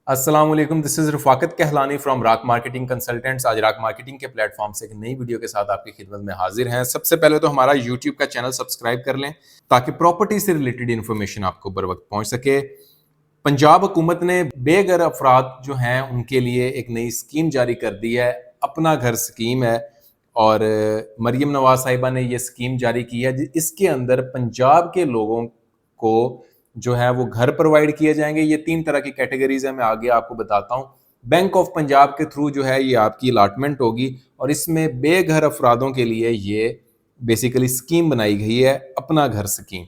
अस्सलाम वालेकुम, this is Rafaqat Kahlani from Raak marketing consultants. आज राक मार्केटिंग के प्लेटफॉर्म से एक नई वीडियो के साथ आपकी खिदमत में हाजिर हैं। सबसे पहले तो हमारा यूट्यूब का चैनल सब्सक्राइब कर लें ताकि प्रॉपर्टी से रिलेटेड इन्फॉर्मेशन आपको बर वक्त पहुंच सके। पंजाब हुकूमत ने बेघर अफराद जो हैं उनके लिए एक नई स्कीम जारी कर दी है, अपना घर स्कीम है। और मरियम नवाज साहिबा ने ये स्कीम जारी की है। इसके अंदर पंजाब के लोगों को जो है वो घर प्रोवाइड किए जाएंगे। ये 3 तरह की कैटेगरीज है, मैं आगे आपको बताता हूँ। बैंक ऑफ पंजाब के थ्रू जो है ये आपकी अलाटमेंट होगी और इसमें बेघर अफरादों के लिए ये बेसिकली स्कीम बनाई गई है, अपना घर स्कीम।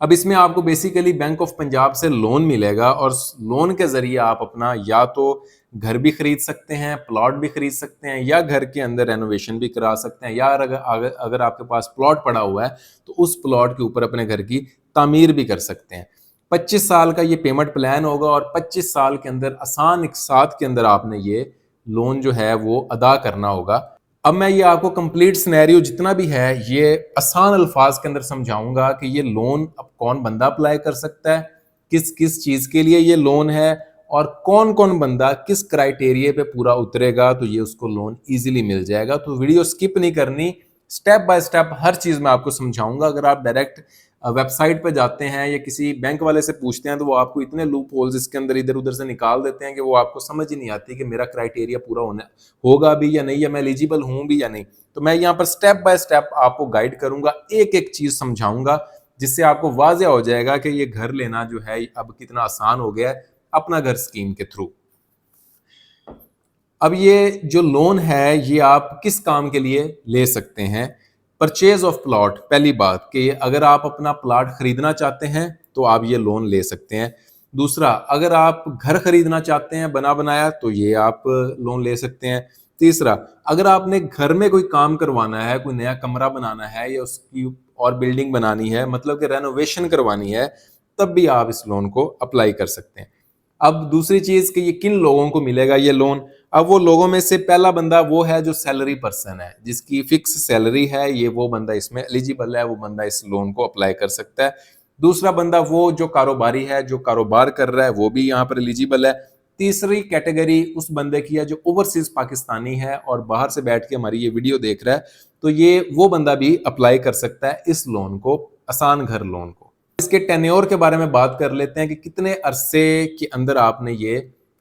अब इसमें आपको बेसिकली बैंक ऑफ पंजाब से लोन मिलेगा और लोन के जरिए आप अपना या तो घर भी खरीद सकते हैं, प्लॉट भी खरीद सकते हैं, या घर के अंदर रेनोवेशन भी करा सकते हैं, या अगर आपके पास प्लॉट पड़ा हुआ है तो उस प्लॉट के ऊपर अपने घर की तामीर भी कर सकते हैं। 25 साल का ये पेमेंट प्लान होगा और 25 साल के अंदर आसान इकसात के अंदर आपने ये लोन जो है वो अदा करना होगा। अब मैं ये आपको कंप्लीट सिनेरियो जितना भी है ये आसान अल्फाज के अंदर समझाऊंगा कि ये लोन अब कौन बंदा अप्लाई कर सकता है, किस किस चीज के लिए ये लोन है, और कौन कौन बंदा किस क्राइटेरिया पे पूरा उतरेगा तो ये उसको लोन इजीली मिल जाएगा। तो वीडियो स्किप नहीं करनी, स्टेप बाय स्टेप हर चीज मैं आपको समझाऊंगा। अगर आप डायरेक्ट वेबसाइट पे जाते हैं या किसी बैंक वाले से पूछते हैं तो वो आपको इतने लूप होल्स इसके अंदर इधर उधर से निकाल देते हैं कि वो आपको समझ ही नहीं आती कि मेरा क्राइटेरिया पूरा होगा भी या नहीं, या मैं एलिजिबल हूं भी या नहीं। तो मैं यहाँ पर स्टेप बाय स्टेप आपको गाइड करूंगा, एक एक चीज समझाऊंगा, जिससे आपको वाज़ेह हो जाएगा कि ये घर लेना जो है अब कितना आसान हो गया है अपना घर स्कीम के थ्रू। अब ये जो लोन है ये आप किस काम के लिए ले सकते हैं? परचेज ऑफ प्लॉट, पहली बात कि अगर आप अपना प्लॉट खरीदना चाहते हैं तो आप ये लोन ले सकते हैं। दूसरा, अगर आप घर खरीदना चाहते हैं बना बनाया तो ये आप लोन ले सकते हैं। तीसरा, अगर आपने घर में कोई काम करवाना है, कोई नया कमरा बनाना है या उसकी और बिल्डिंग बनानी है, मतलब कि रेनोवेशन करवानी है, तब भी आप इस लोन को अप्लाई कर सकते हैं। अब दूसरी चीज कि ये किन लोगों को मिलेगा ये लोन। अब वो लोगों में से पहला बंदा वो है जो सैलरी पर्सन है, जिसकी फिक्स सैलरी है, ये वो बंदा इसमें एलिजिबल है, वो बंदा इस लोन को अप्लाई कर सकता है। दूसरा बंदा वो जो कारोबारी है, जो कारोबार कर रहा है, वो भी यहाँ पर एलिजिबल है। तीसरी कैटेगरी उस बंदे की है जो ओवरसीज पाकिस्तानी है और बाहर से बैठ के हमारी ये वीडियो देख रहा है, तो ये वो बंदा भी अप्लाई कर सकता है इस लोन को, आसान घर लोन को। इसके टेन्योर के बारे में बात कर लेते हैं कि कितने अरसे के अंदर आपने ये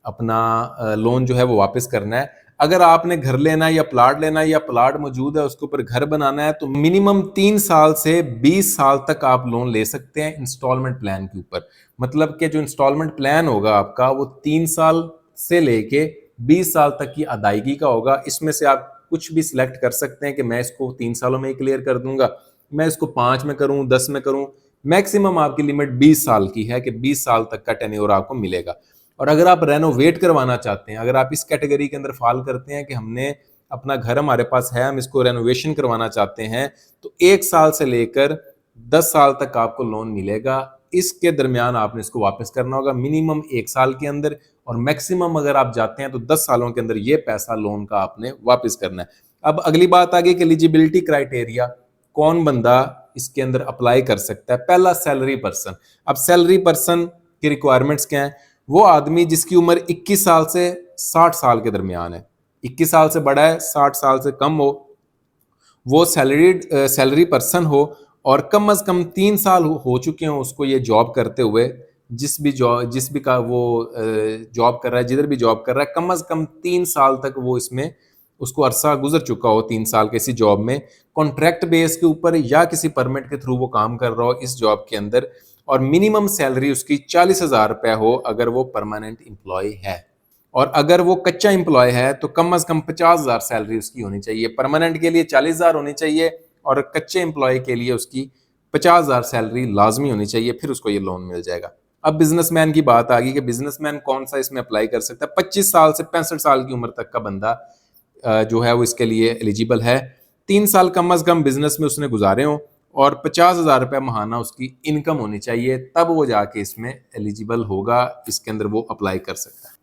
अपना लोन जो है वो वापस करना है। अगर आपने घर लेना है या प्लाट लेना है या प्लाट मौजूद है उसके ऊपर घर बनाना है तो मिनिमम 3 साल से 20 साल तक आप लोन ले सकते हैं इंस्टॉलमेंट प्लान के ऊपर। मतलब कि जो इंस्टॉलमेंट प्लान होगा आपका वो 3 साल से लेके 20 साल तक की अदायगी का होगा। इसमें से आप कुछ भी सिलेक्ट कर सकते हैं कि मैं इसको 3 सालों में ही क्लियर कर दूंगा, मैं इसको 5 में करूं, 10 में करूं। मैक्सिमम आपकी लिमिट 20 साल की है कि 20 साल तक का टेन्योर आपको मिलेगा। और अगर आप रेनोवेट करवाना चाहते हैं, अगर आप इस कैटेगरी के अंदर फॉल करते हैं कि हमने अपना घर हमारे पास है, हम इसको रेनोवेशन करवाना चाहते हैं, तो 1 साल से लेकर 10 साल तक आपको लोन मिलेगा। इसके दरमियान आपने इसको वापस करना होगा मिनिमम 1 साल के अंदर, और मैक्सिमम अगर आप जाते हैं तो 10 सालों के अंदर ये पैसा लोन का आपने वापस करना है। अब अगली बात आ गई कि एलिजिबिलिटी क्राइटेरिया, कौन बंदा इसके अंदर अप्लाई कर सकता है। पहला, सैलरी पर्सन। अब सैलरी पर्सन की रिक्वायरमेंट्स क्या है? वो आदमी जिसकी उम्र 21 साल से 60 साल के दरमियान है, 21 साल से बड़ा है, 60 साल से कम हो, वो सैलरी पर्सन हो, और कम अज कम 3 साल हो चुके हों उसको ये जॉब करते हुए। जिस भी का वो जॉब कर रहा है, जिधर भी जॉब कर रहा है, कम अज कम 3 साल तक वो इसमें उसको अरसा गुजर चुका हो, 3 साल किसी जॉब में कॉन्ट्रैक्ट बेस के ऊपर या किसी परमिट के थ्रू वो काम कर रहा हो इस जॉब के अंदर, और मिनिमम सैलरी उसकी 40,000 रुपया हो अगर वो परमानेंट एम्प्लॉय है। और अगर वो कच्चा एम्प्लॉय है तो कम अज कम 50,000 सैलरी उसकी होनी चाहिए। परमानेंट के लिए 40,000 होनी चाहिए और कच्चे एम्प्लॉय के लिए उसकी 50,000 सैलरी लाजमी होनी चाहिए, फिर उसको ये लोन मिल जाएगा। अब बिजनेसमैन की बात आ गई कि बिजनेसमैन कौन सा इसमें अप्लाई कर सकता है। 25 साल से 65 साल की उम्र तक का बंदा जो है वो इसके लिए एलिजिबल है। 3 साल कम अज कम बिजनेस में उसने गुजारे हो और 50,000 रुपया महाना उसकी इनकम होनी चाहिए, तब वो जाके इसमें एलिजिबल होगा, इसके अंदर वो अप्लाई कर सकता है।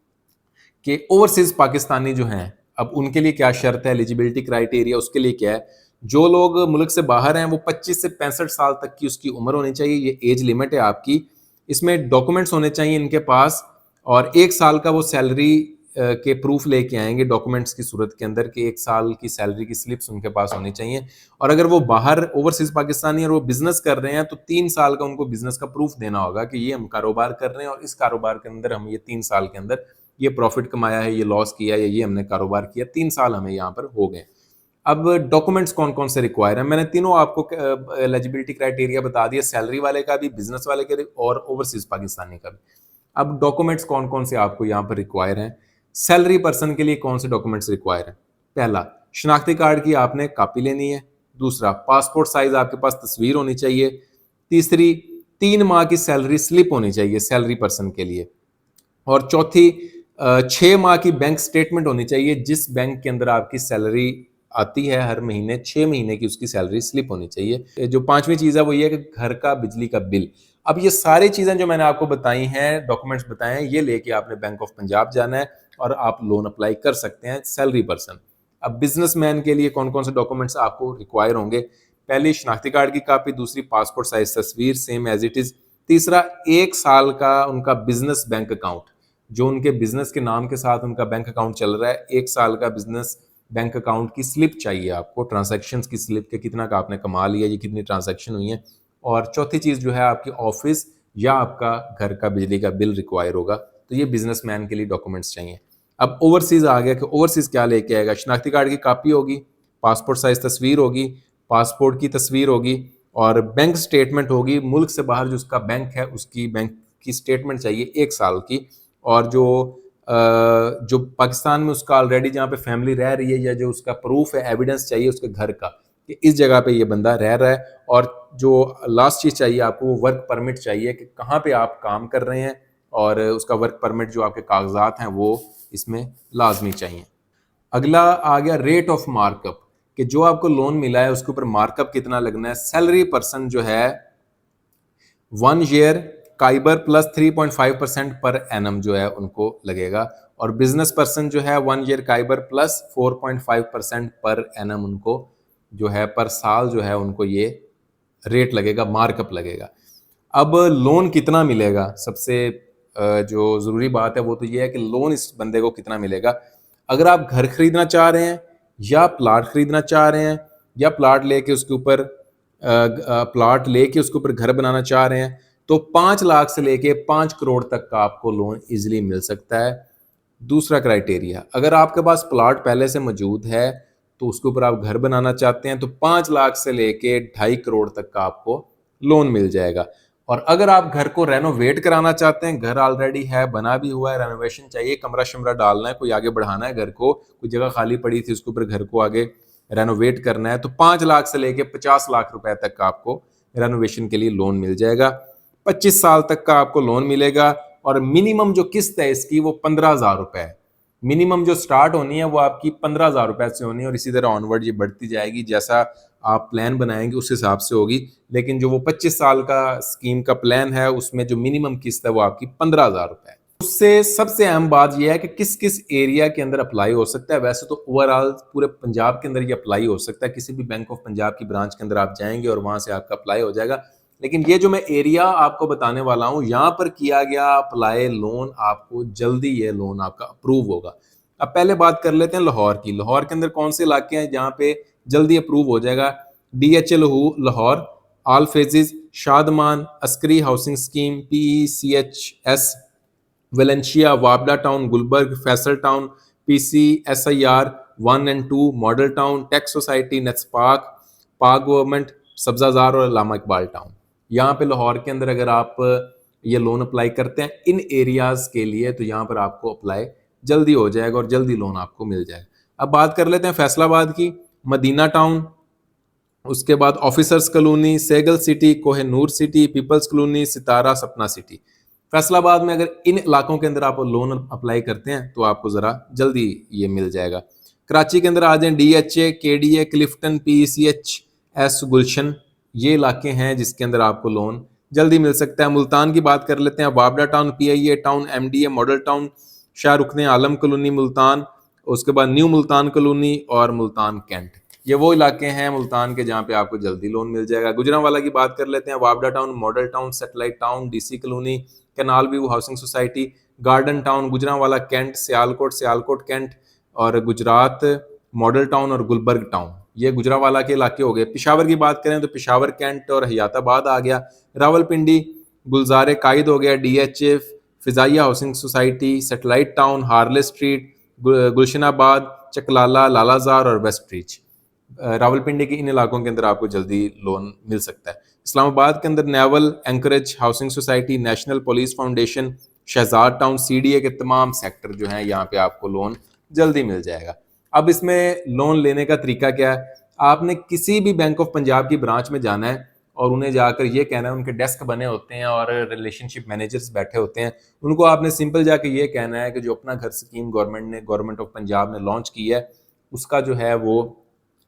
कि ओवरसीज पाकिस्तानी जो हैं, अब उनके लिए क्या शर्त है, एलिजिबिलिटी क्राइटेरिया उसके लिए क्या है? जो लोग मुल्क से बाहर हैं वो 25 से 65 साल तक की उसकी उम्र होनी चाहिए, ये एज लिमिट है आपकी। इसमें डॉक्यूमेंट्स होने चाहिए इनके पास, और 1 साल का वो सैलरी के प्रूफ लेके आएंगे डॉक्यूमेंट्स की सूरत के अंदर कि 1 साल की सैलरी की स्लिप्स उनके पास होनी चाहिए। और अगर वो बाहर ओवरसीज पाकिस्तानी और वो बिजनेस कर रहे हैं तो 3 साल का उनको बिजनेस का प्रूफ देना होगा कि ये हम कारोबार कर रहे हैं और इस कारोबार के अंदर हम ये 3 साल के अंदर ये प्रॉफिट कमाया है, ये लॉस किया या ये हमने कारोबार किया, 3 साल हमें यहाँ पर हो गए। अब डॉक्यूमेंट्स कौन कौन से रिक्वायर हैं, मैंने तीनों आपको एलिजिबिलिटी क्राइटेरिया बता दिया, सैलरी वाले का भी, बिजनेस वाले का भी और ओवरसीज पाकिस्तानी का भी। अब डॉक्यूमेंट्स कौन कौन से आपको यहाँ पर रिक्वायर हैं। सैलरी पर्सन के लिए कौन से डॉक्यूमेंट्स रिक्वायर हैं? पहला, शनाख्ती कार्ड की आपने कॉपी लेनी है। दूसरा, पासपोर्ट साइज आपके पास तस्वीर होनी चाहिए। तीसरी, 3 माह की सैलरी स्लिप होनी चाहिए सैलरी पर्सन के लिए। और चौथी, 6 माह की बैंक स्टेटमेंट होनी चाहिए, जिस बैंक के अंदर आपकी सैलरी आती है हर महीने 6 महीने की उसकी सैलरी स्लिप होनी चाहिए। जो पांचवी चीज है वो ये है कि घर का बिजली का बिल। अब ये सारी चीजें जो मैंने आपको बताई हैं, डॉक्यूमेंट्स बताए हैं, ये लेके आपने बैंक ऑफ पंजाब जाना है और आप लोन अप्लाई कर सकते हैं सैलरी पर्सन। अब बिजनेसमैन के लिए कौन कौन से डॉक्यूमेंट्स आपको रिक्वायर होंगे? पहली, शनाख्ती कार्ड की कॉपी। दूसरी, पासपोर्ट साइज तस्वीर सेम एज इट इज। तीसरा, 1 साल का उनका बिजनेस बैंक अकाउंट, जो उनके बिजनेस के नाम के साथ उनका बैंक अकाउंट चल रहा है, 1 साल का बिजनेस बैंक अकाउंट की स्लिप चाहिए आपको, ट्रांजैक्शंस की स्लिप के कितना का आपने कमा लिया, ये कितनी ट्रांजैक्शन हुई है। और चौथी चीज जो है आपकी ऑफिस या आपका घर का बिजली का बिल रिक्वायर होगा। तो ये बिजनेसमैन के लिए डॉक्यूमेंट्स चाहिए। अब ओवरसीज आ गया कि ओवरसीज क्या लेके आएगा। शनाख्ती कार्ड की कॉपी होगी, पासपोर्ट साइज तस्वीर होगी, पासपोर्ट की तस्वीर होगी और बैंक स्टेटमेंट होगी। मुल्क से बाहर जो उसका बैंक है उसकी बैंक की स्टेटमेंट चाहिए 1 साल की। और जो पाकिस्तान में उसका ऑलरेडी जहाँ पे फैमिली रह रही है या जो उसका प्रूफ है, एविडेंस चाहिए उसके घर का कि इस जगह पे ये बंदा रह रहा है। और जो लास्ट चीज चाहिए आपको, वो वर्क परमिट चाहिए कि कहाँ पे आप काम कर रहे हैं और उसका वर्क परमिट जो आपके कागजात हैं वो इसमें लाजमी चाहिए। अगला आ गया रेट ऑफ मार्कअप, कि जो आपको लोन मिला है उसके ऊपर मार्कअप कितना लगना है। सैलरी पर्सन जो है 1 ईयर काइबर प्लस 3.5% पर एनम जो है उनको लगेगा। और बिजनेस पर्सन जो है 1 ईयर काइबर प्लस 4.5% पर एनम उनको जो है पर साल जो है उनको ये रेट लगेगा, मार्कअप लगेगा। अब लोन कितना मिलेगा, सबसे जो ज़रूरी बात है वो तो ये है कि लोन इस बंदे को कितना मिलेगा। अगर आप घर खरीदना चाह रहे हैं या प्लाट खरीदना चाह रहे हैं या प्लाट लेके उसके ऊपर घर बनाना चाह रहे हैं तो 5 लाख से लेके 5 करोड़ तक का आपको लोन इजीली मिल सकता है। दूसरा क्राइटेरिया, अगर आपके पास प्लाट पहले से मौजूद है तो उसके ऊपर आप घर बनाना चाहते हैं तो 5 लाख से लेके 2.5 करोड़ तक का आपको लोन मिल जाएगा। और अगर आप घर को रेनोवेट कराना चाहते हैं, घर ऑलरेडी है, बना भी हुआ है, रेनोवेशन चाहिए, कमरा शमरा डालना है, कोई आगे बढ़ाना है घर को, कोई जगह खाली पड़ी थी उसके ऊपर घर को आगे रेनोवेट करना है, तो 5 लाख से लेके 50 लाख रुपए तक का आपको रेनोवेशन के लिए लोन मिल जाएगा। 25 साल तक का आपको लोन मिलेगा और मिनिमम जो किस्त है इसकी वो 15,000 रुपए है। मिनिमम जो स्टार्ट होनी है वो आपकी 15,000 रुपए से होनी है और इसी तरह ऑनवर्ड ये बढ़ती जाएगी, जैसा आप प्लान बनाएंगे उस हिसाब से होगी। लेकिन जो वो 25 साल का स्कीम का प्लान है उसमें जो मिनिमम किस्त है वो आपकी 15,000 रुपए है। उससे सबसे अहम बात यह है कि किस किस एरिया के अंदर अप्लाई हो सकता है। वैसे तो ओवरऑल पूरे पंजाब के अंदर ये अप्लाई हो सकता है, किसी भी बैंक ऑफ पंजाब की ब्रांच के अंदर आप जाएंगे और वहां से आपका अप्लाई हो जाएगा। लेकिन ये जो मैं एरिया आपको बताने वाला हूं, यहाँ पर किया गया अप्लाई लोन, आपको जल्दी ये लोन आपका अप्रूव होगा। अब पहले बात कर लेते हैं लाहौर की। लाहौर के अंदर कौन से इलाके हैं जहाँ पे जल्दी अप्रूव हो जाएगा? DHA Lahore, all phases, Shadman, Askari housing scheme, PECHS, Valencia, Wapda town, Gulberg, Faisal town, PCSIR 1 और 2, मॉडल टाउन, टेक सोसाइटी, नट्सपाक, पाक गवर्नमेंट, सब्जाजार और अल्लामा इकबाल टाउन। यहाँ पे लाहौर के अंदर अगर आप ये लोन अप्लाई करते हैं इन एरियाज के लिए तो यहाँ पर आपको अप्लाई जल्दी हो जाएगा और जल्दी लोन आपको मिल जाएगा। अब बात कर लेते हैं फैसलाबाद की। मदीना टाउन, उसके बाद officers colony, Sehgal city, Kohinoor city, people's colony, Sitara, Sapna city. Faisalabad में अगर इन इलाकों के अंदर आप लोन अप्लाई करते हैं तो आपको ज़रा जल्दी ये मिल जाएगा। कराची के अंदर आ जाएं DHA, KDA, क्लिफ्टन, PCHS, गुलशन, ये इलाके हैं जिसके अंदर आपको लोन जल्दी मिल सकता है। मुल्तान की बात कर लेते हैं। Wapda town, PIA town, MDA, model town, Shahrukh Alam colony Multan, उसके बाद न्यू मुल्तान कॉलोनी और मुल्तान कैंट। ये वो इलाके हैं मुल्तान के जहाँ पे आपको जल्दी लोन मिल जाएगा। गुजरांवाला की बात कर लेते हैं। Wapda town, model town, satellite town, DC colony, canal view housing society, garden town, Gujranwala cantt, Sialkot cantt, और गुजरात मॉडल टाउन और गुलबर्ग टाउन, ये गुजरांवाला के इलाके हो गए। पेशावर की बात करें तो पेशावर कैंट और हयाताबाद आ गया। रावलपिंडी गुलजार कायद हो गया, DHF, Fizaia housing society, satellite town, Harley street, Gulshanabad, Chaklala, Lalazar और वेस्ट रीच। रावलपिंडी के इन इलाकों के अंदर आपको जल्दी लोन मिल सकता है। इस्लामाबाद के अंदर naval, anchorage housing society, national police foundation, Shahzad town, CDA के तमाम सेक्टर जो हैं यहाँ पे आपको लोन जल्दी मिल जाएगा। अब इसमें लोन लेने का तरीका क्या है? आपने किसी भी बैंक ऑफ पंजाब की ब्रांच में जाना है और उन्हें जाकर ये कहना है, उनके डेस्क बने होते हैं और रिलेशनशिप मैनेजर्स बैठे होते हैं, उनको आपने सिंपल जाके ये कहना है कि जो अपना घर स्कीम गवर्नमेंट ऑफ पंजाब ने लॉन्च की है उसका जो है वो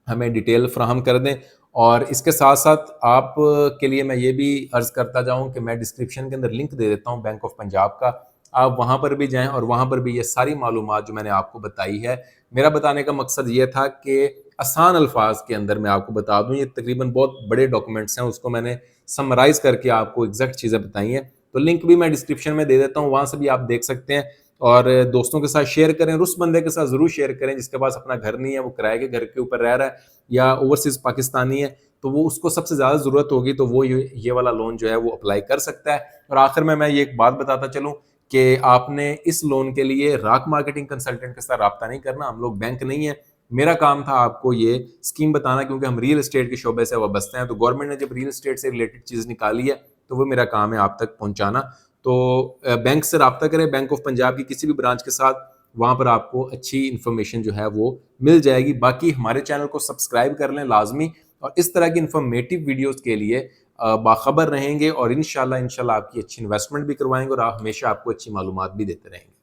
हमें डिटेल फ्राहम कर दें। और इसके साथ साथ आप के लिए मैं ये भी अर्ज़ करता जाऊं कि मैं डिस्क्रिप्शन के अंदर लिंक दे देता हूं बैंक ऑफ पंजाब का, आप वहां पर भी जाएं और वहां पर भी ये सारी मालूमात जो मैंने आपको बताई है, मेरा बताने का मकसद ये था कि आसान अल्फाज के अंदर मैं आपको बता दूं, ये तकरीबन बहुत बड़े डॉक्यूमेंट्स हैं, उसको मैंने समराइज़ करके आपको एग्जैक्ट चीज़ें बताई हैं। तो लिंक भी मैं डिस्क्रिप्शन में दे देता हूँ, वहाँ से भी आप देख सकते हैं। और दोस्तों के साथ शेयर करें, उस बंदे के साथ ज़रूर शेयर करें जिसके पास अपना घर नहीं है, वो किराए के घर के ऊपर रह रहा है या ओवरसीज़ पाकिस्तानी है, तो वो उसको सबसे ज़्यादा ज़रूरत होगी, तो वो ये वाला लोन जो है वो अप्लाई कर सकता है। और आखिर में मैं ये एक बात बताता चलूँ कि आपने इस लोन के लिए राक मार्केटिंग कंसल्टेंट के साथ रब्ता नहीं करना, हम लोग बैंक नहीं है। मेरा काम था आपको ये स्कीम बताना, क्योंकि हम रियल एस्टेट के शोबे से वाबस्ते हैं, तो गवर्नमेंट ने जब रियल एस्टेट से रिलेटेड चीज़ निकाली है तो वो मेरा काम है आप तक पहुंचाना। तो बैंक से रब्ता करें, बैंक ऑफ पंजाब की किसी भी ब्रांच के साथ, वहाँ पर आपको अच्छी इन्फॉर्मेशन जो है वो मिल जाएगी। बाकी हमारे चैनल को सब्सक्राइब कर लें लाजमी, और इस तरह की इन्फॉर्मेटिव वीडियोस के लिए बाखबर रहेंगे और इंशाल्लाह आपकी अच्छी इन्वेस्टमेंट भी करवाएंगे और आप हमेशा आपको अच्छी मालूमात भी देते रहेंगे।